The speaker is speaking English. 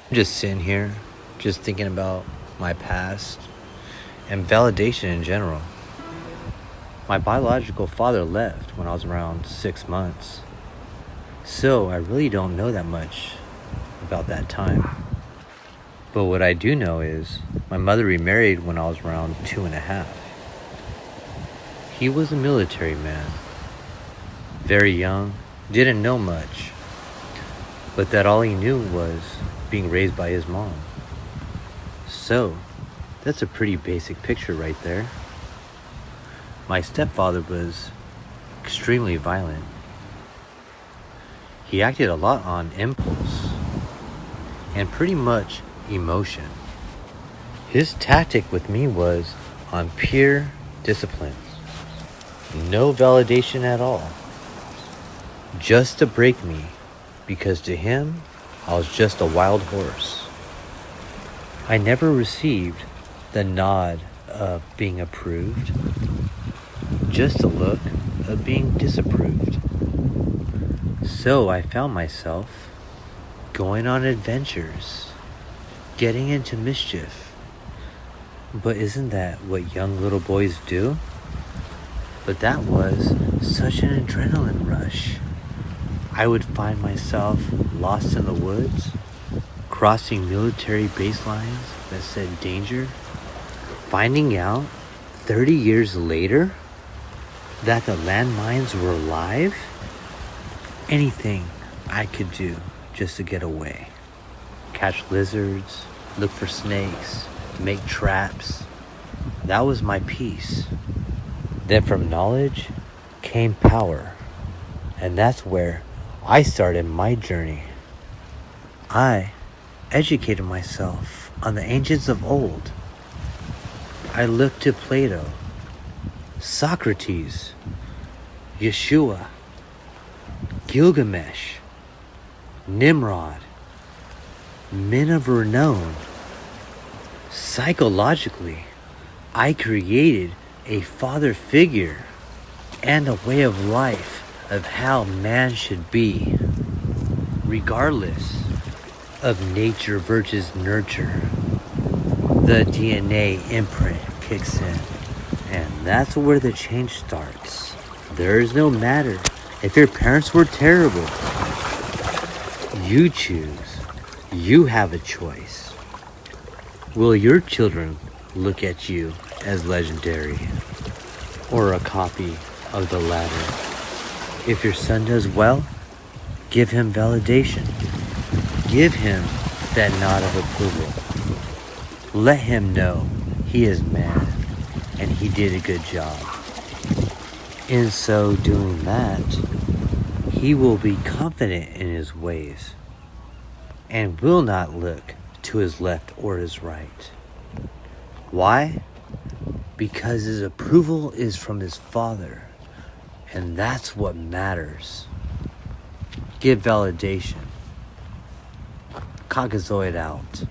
I'm just sitting here, just thinking about my past and validation in general. My biological father left when I was around 6 months, so I really don't know that much about that time. But what I do know is my mother remarried when I was around 2.5. He was a military man, very young, didn't know much, but that all he knew was being raised by his mom. So, that's a pretty basic picture right there. My stepfather was extremely violent. He acted a lot on impulse and pretty much emotion. His tactic with me was on pure discipline. No validation at all. Just to break me, because to him, I was just a wild horse. I never received the nod of being approved, just a look of being disapproved. So I found myself going on adventures, getting into mischief. But isn't that what young little boys do? But that was such an adrenaline rush. I would find myself lost in the woods, crossing military baselines that said danger, finding out 30 years later that the landmines were alive. Anything I could do just to get away. Catch lizards, look for snakes, make traps. That was my peace. Then from knowledge came power. And that's where I started my journey. I educated myself on the ancients of old. I looked to Plato, Socrates, Yeshua, Gilgamesh, Nimrod, men of renown. Psychologically, I created a father figure and a way of life of how man should be, regardless of nature versus nurture. The DNA imprint kicks in, and that's where the change starts. There is no matter if your parents were terrible. You choose. You have a choice. Will your children look at you as legendary, or a copy of the latter? If your son does well, give him validation. Give him that nod of approval. Let him know he is man and he did a good job. In so doing that, he will be confident in his ways and will not look to his left or his right. Why? Because his approval is from his father, and that's what matters. Give validation. Caucasoid out.